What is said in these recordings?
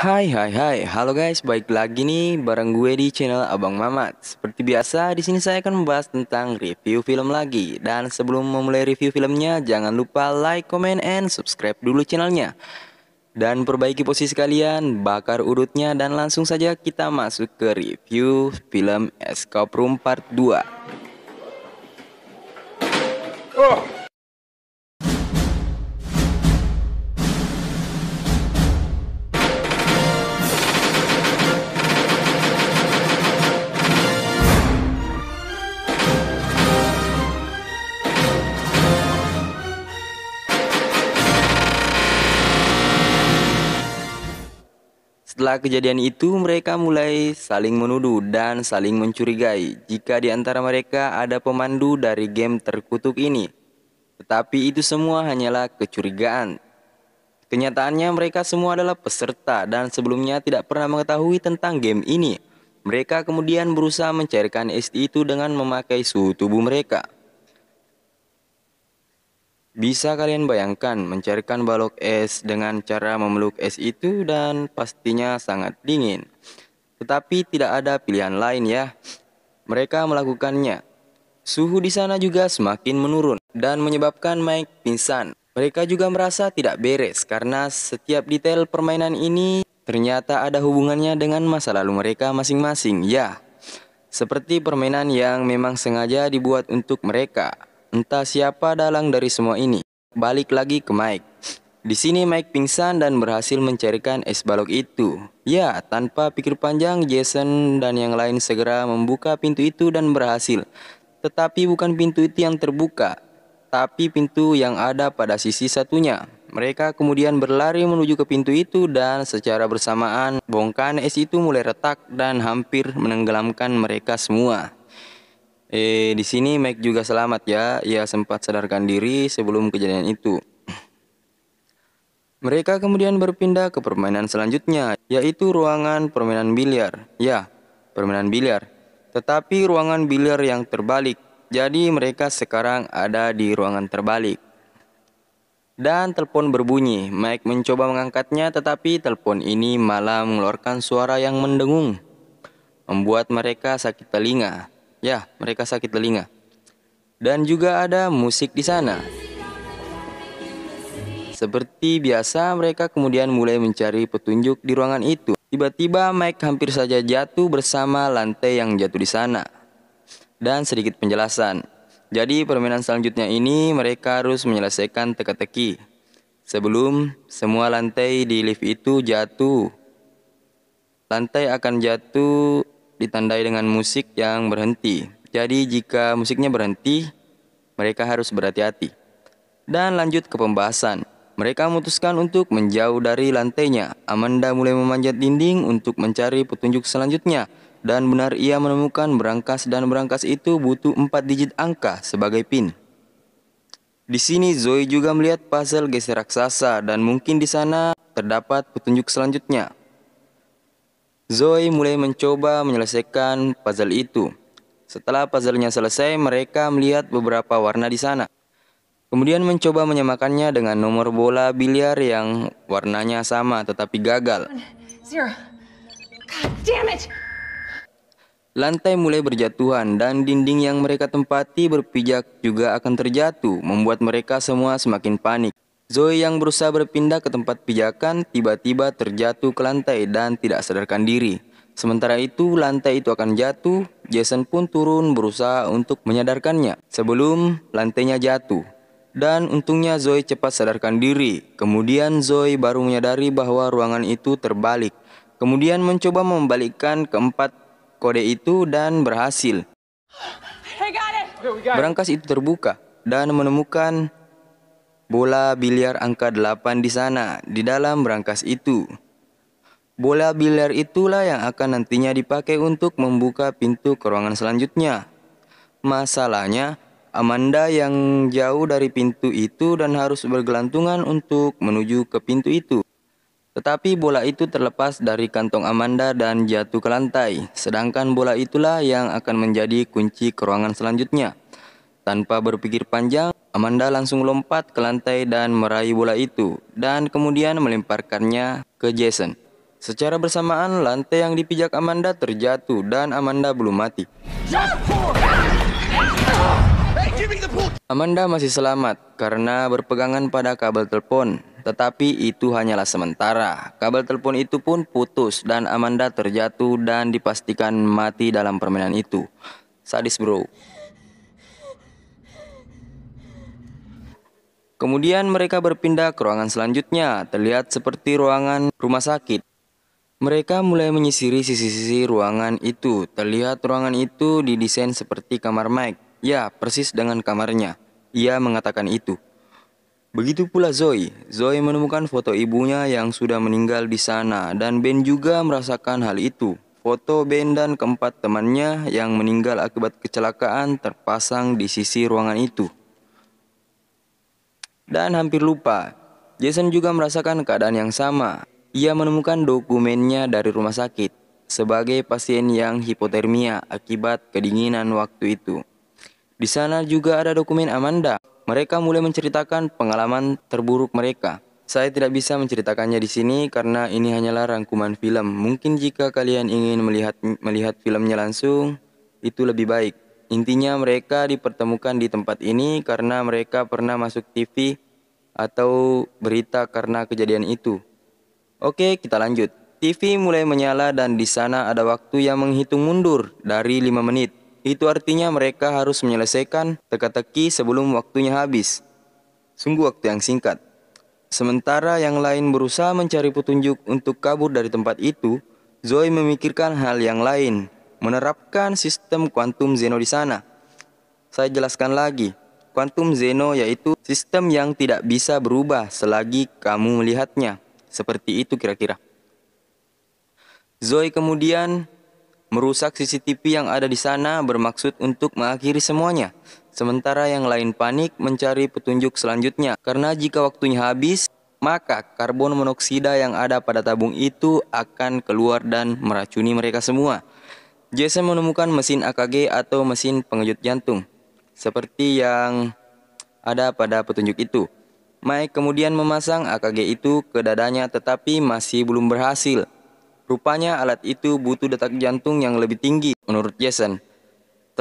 Hai, halo guys, balik lagi nih bareng gue di channel Abang Mamat. Seperti biasa, di sini saya akan membahas tentang review film lagi. Dan sebelum memulai review filmnya, jangan lupa like, comment, and subscribe dulu channelnya. Dan perbaiki posisi kalian, bakar urutnya, dan langsung saja kita masuk ke review film Escape Room Part 2. Setelah kejadian itu, mereka mulai saling menuduh dan saling mencurigai jika di antara mereka ada pemandu dari game terkutuk ini. Tetapi itu semua hanyalah kecurigaan. Kenyataannya mereka semua adalah peserta dan sebelumnya tidak pernah mengetahui tentang game ini. Mereka kemudian berusaha mencairkan es itu dengan memakai suhu tubuh mereka. Bisa kalian bayangkan mencairkan balok es dengan cara memeluk es itu dan pastinya sangat dingin. Tetapi tidak ada pilihan lain ya. Mereka melakukannya. Suhu di sana juga semakin menurun dan menyebabkan Mike pingsan. Mereka juga merasa tidak beres karena setiap detail permainan ini ternyata ada hubungannya dengan masa lalu mereka masing-masing. Ya, seperti permainan yang memang sengaja dibuat untuk mereka. Entah siapa dalang dari semua ini. Balik lagi ke Mike. Di sini Mike pingsan dan berhasil mencairkan es balok itu. Ya, tanpa pikir panjang, Jason dan yang lain segera membuka pintu itu dan berhasil. Tetapi bukan pintu itu yang terbuka, tapi pintu yang ada pada sisi satunya. Mereka kemudian berlari menuju ke pintu itu dan secara bersamaan bongkahan es itu mulai retak dan hampir menenggelamkan mereka semua. Di sini Mike juga selamat ya. Ia sempat sadarkan diri sebelum kejadian itu. Mereka kemudian berpindah ke permainan selanjutnya, yaitu ruangan permainan biliar. Ya, permainan biliar. Tetapi ruangan biliar yang terbalik. Jadi mereka sekarang ada di ruangan terbalik. Dan telepon berbunyi. Mike mencoba mengangkatnya, tetapi telepon ini malah mengeluarkan suara yang mendengung, membuat mereka sakit telinga. Ya, mereka sakit telinga. Dan juga ada musik di sana. Seperti biasa, mereka kemudian mulai mencari petunjuk di ruangan itu. Tiba-tiba Mike hampir saja jatuh bersama lantai yang jatuh di sana. Dan sedikit penjelasan. Jadi permainan selanjutnya ini mereka harus menyelesaikan teka-teki. Sebelum semua lantai di lift itu jatuh. Lantai akan jatuh ditandai dengan musik yang berhenti. Jadi jika musiknya berhenti, mereka harus berhati-hati. Dan lanjut ke pembahasan. Mereka memutuskan untuk menjauh dari lantainya. Amanda mulai memanjat dinding untuk mencari petunjuk selanjutnya. Dan benar ia menemukan berangkas dan berangkas itu butuh 4 digit angka sebagai pin. Di sini Zoe juga melihat puzzle geser raksasa dan mungkin di sana terdapat petunjuk selanjutnya. Zoe mulai mencoba menyelesaikan puzzle itu. Setelah puzzle-nya selesai, mereka melihat beberapa warna di sana. Kemudian mencoba menyamakannya dengan nomor bola biliar yang warnanya sama tetapi gagal. Zero. God damn it! Lantai mulai berjatuhan dan dinding yang mereka tempati berpijak juga akan terjatuh, membuat mereka semua semakin panik. Zoe yang berusaha berpindah ke tempat pijakan tiba-tiba terjatuh ke lantai dan tidak sadarkan diri. Sementara itu lantai itu akan jatuh, Jason pun turun berusaha untuk menyadarkannya sebelum lantainya jatuh. Dan untungnya Zoe cepat sadarkan diri. Kemudian Zoe baru menyadari bahwa ruangan itu terbalik. Kemudian mencoba membalikkan keempat kode itu dan berhasil. I got it! Berangkas itu terbuka dan menemukan bola biliar angka 8 di sana, di dalam berangkas itu. Bola biliar itulah yang akan nantinya dipakai untuk membuka pintu ke ruangan selanjutnya. Masalahnya, Amanda yang jauh dari pintu itu dan harus bergelantungan untuk menuju ke pintu itu. Tetapi bola itu terlepas dari kantong Amanda dan jatuh ke lantai. Sedangkan bola itulah yang akan menjadi kunci ke ruangan selanjutnya. Tanpa berpikir panjang, Amanda langsung lompat ke lantai dan meraih bola itu, dan kemudian melemparkannya ke Jason. Secara bersamaan, lantai yang dipijak Amanda terjatuh dan Amanda belum mati. Amanda masih selamat karena berpegangan pada kabel telepon, tetapi itu hanyalah sementara. Kabel telepon itu pun putus dan Amanda terjatuh dan dipastikan mati dalam permainan itu. Sadis bro. Kemudian mereka berpindah ke ruangan selanjutnya, terlihat seperti ruangan rumah sakit. Mereka mulai menyisiri sisi-sisi ruangan itu. Terlihat ruangan itu didesain seperti kamar Mike. Ya, persis dengan kamarnya. Ia mengatakan itu. Begitu pula Zoe. Zoe menemukan foto ibunya yang sudah meninggal di sana dan Ben juga merasakan hal itu. Foto Ben dan keempat temannya yang meninggal akibat kecelakaan terpasang di sisi ruangan itu. Dan hampir lupa, Jason juga merasakan keadaan yang sama. Ia menemukan dokumennya dari rumah sakit sebagai pasien yang hipotermia akibat kedinginan waktu itu. Di sana juga ada dokumen Amanda. Mereka mulai menceritakan pengalaman terburuk mereka. Saya tidak bisa menceritakannya di sini karena ini hanyalah rangkuman film. Mungkin jika kalian ingin melihat filmnya langsung, itu lebih baik. Intinya mereka dipertemukan di tempat ini karena mereka pernah masuk TV atau berita karena kejadian itu. Oke, kita lanjut. TV mulai menyala dan di sana ada waktu yang menghitung mundur dari 5 menit. Itu artinya mereka harus menyelesaikan teka-teki sebelum waktunya habis. Sungguh waktu yang singkat. Sementara yang lain berusaha mencari petunjuk untuk kabur dari tempat itu, Zoe memikirkan hal yang lain, menerapkan sistem kuantum Zeno di sana. Saya jelaskan lagi. Kuantum Zeno yaitu sistem yang tidak bisa berubah selagi kamu melihatnya. Seperti itu kira-kira. Zoe kemudian merusak CCTV yang ada di sana bermaksud untuk mengakhiri semuanya. Sementara yang lain panik mencari petunjuk selanjutnya. Karena jika waktunya habis, maka karbon monoksida yang ada pada tabung itu akan keluar dan meracuni mereka semua. Jason menemukan mesin AKG atau mesin pengejut jantung. Seperti yang ada pada petunjuk itu. Mike kemudian memasang AKG itu ke dadanya tetapi masih belum berhasil. Rupanya alat itu butuh detak jantung yang lebih tinggi menurut Jason.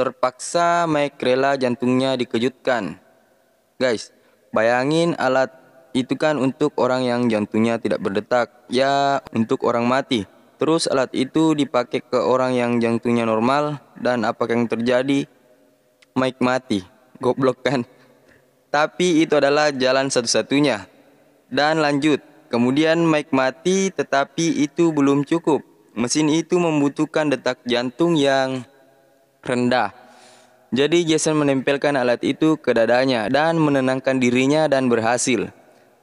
Terpaksa Mike rela jantungnya dikejutkan. Guys, bayangin alat itu kan untuk orang yang jantungnya tidak berdetak. Ya, untuk orang mati. Terus alat itu dipakai ke orang yang jantungnya normal. Dan apa yang terjadi? Mike mati. Goblok kan? Tapi itu adalah jalan satu-satunya. Dan lanjut. Kemudian Mike mati tetapi itu belum cukup. Mesin itu membutuhkan detak jantung yang rendah. Jadi Jason menempelkan alat itu ke dadanya dan menenangkan dirinya dan berhasil.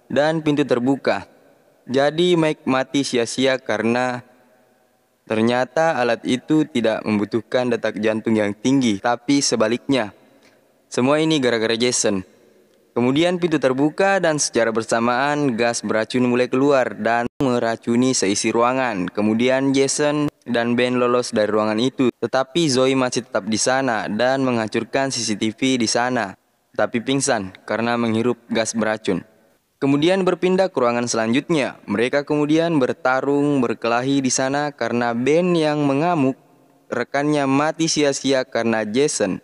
Dan pintu terbuka. Jadi Mike mati sia-sia karena ternyata alat itu tidak membutuhkan detak jantung yang tinggi, tapi sebaliknya. Semua ini gara-gara Jason. Kemudian pintu terbuka dan secara bersamaan gas beracun mulai keluar dan meracuni seisi ruangan. Kemudian Jason dan Ben lolos dari ruangan itu. Tetapi Zoe masih tetap di sana dan menghancurkan CCTV di sana. Tapi pingsan karena menghirup gas beracun. Kemudian berpindah ke ruangan selanjutnya. Mereka kemudian bertarung berkelahi di sana karena Ben yang mengamuk. Rekannya mati sia-sia karena Jason.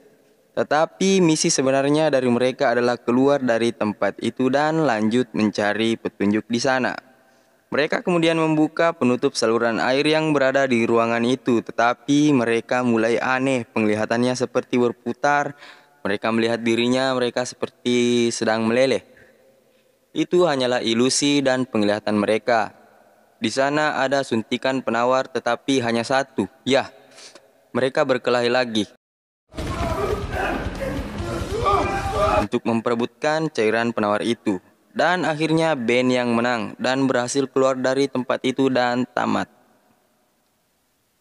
Tetapi misi sebenarnya dari mereka adalah keluar dari tempat itu dan lanjut mencari petunjuk di sana. Mereka kemudian membuka penutup saluran air yang berada di ruangan itu. Tetapi mereka mulai aneh, penglihatannya seperti berputar. Mereka melihat dirinya mereka seperti sedang meleleh. Itu hanyalah ilusi dan penglihatan mereka. Di sana ada suntikan penawar tetapi hanya satu. Ya, mereka berkelahi lagi untuk memperebutkan cairan penawar itu. Dan akhirnya Ben yang menang dan berhasil keluar dari tempat itu dan tamat.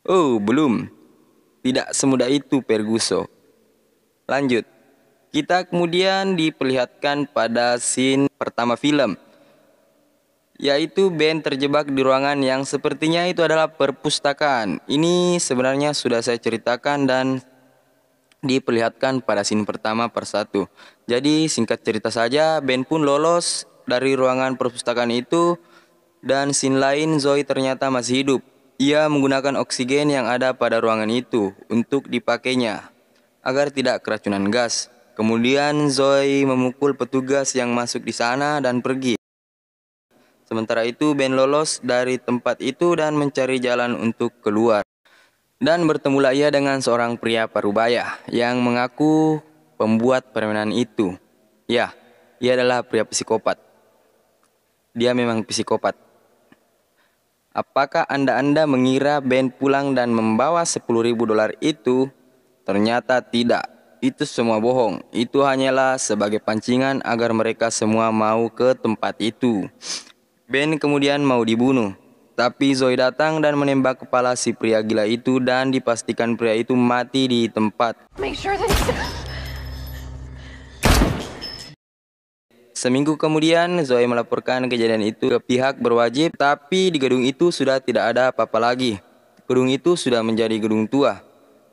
Oh, belum. Tidak semudah itu Perguso. Lanjut. Kita kemudian diperlihatkan pada scene pertama film, yaitu Ben terjebak di ruangan yang sepertinya itu adalah perpustakaan. Ini sebenarnya sudah saya ceritakan dan diperlihatkan pada scene pertama per 1. Jadi singkat cerita saja, Ben pun lolos dari ruangan perpustakaan itu Dan scene lain, Zoe ternyata masih hidup. Ia menggunakan oksigen yang ada pada ruangan itu untuk dipakainya agar tidak keracunan gas. Kemudian Zoe memukul petugas yang masuk di sana dan pergi. Sementara itu Ben lolos dari tempat itu dan mencari jalan untuk keluar. Dan bertemulah ia dengan seorang pria parubaya yang mengaku pembuat permainan itu. Ya, ia adalah pria psikopat. Dia memang psikopat. Apakah Anda mengira Ben pulang dan membawa $10.000 itu? Ternyata tidak. Itu semua bohong. Itu hanyalah sebagai pancingan agar mereka semua mau ke tempat itu. Ben kemudian mau dibunuh. Tapi Zoe datang dan menembak kepala si pria gila itu dan dipastikan pria itu mati di tempat. Make sure that he's... Seminggu kemudian, Zoe melaporkan kejadian itu ke pihak berwajib, tapi di gedung itu sudah tidak ada apa-apa lagi. Gedung itu sudah menjadi gedung tua,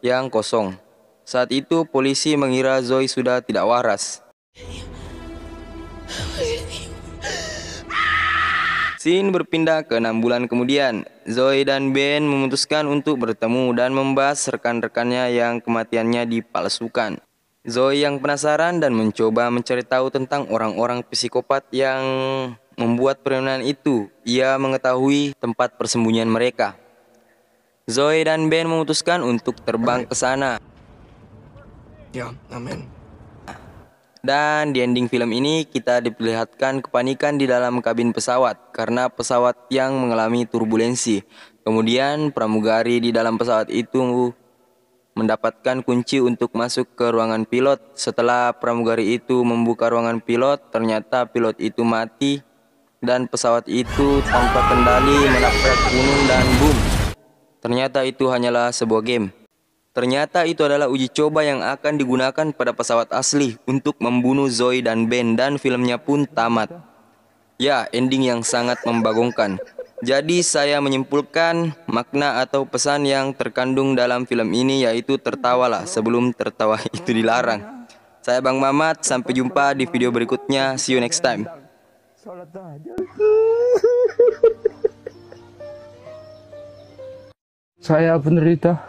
yang kosong. Saat itu, polisi mengira Zoe sudah tidak waras. Scene berpindah ke 6 bulan kemudian. Zoe dan Ben memutuskan untuk bertemu dan membahas rekan-rekannya yang kematiannya dipalsukan. Zoe yang penasaran dan mencoba mencari tahu tentang orang-orang psikopat yang membuat permainan itu. Ia mengetahui tempat persembunyian mereka. Zoe dan Ben memutuskan untuk terbang ke sana. Ya, amin. Dan di ending film ini kita diperlihatkan kepanikan di dalam kabin pesawat karena pesawat yang mengalami turbulensi. Kemudian pramugari di dalam pesawat itu mendapatkan kunci untuk masuk ke ruangan pilot. Setelah pramugari itu membuka ruangan pilot, ternyata pilot itu mati dan pesawat itu tanpa kendali menabrak gunung dan boom. Ternyata itu hanyalah sebuah game. Ternyata itu adalah uji coba yang akan digunakan pada pesawat asli untuk membunuh Zoe dan Ben, dan filmnya pun tamat. Ya, ending yang sangat membagongkan. Jadi saya menyimpulkan makna atau pesan yang terkandung dalam film ini yaitu tertawalah sebelum tertawa itu dilarang. Saya Bang Mamat, sampai jumpa di video berikutnya. See you next time. Saya penderita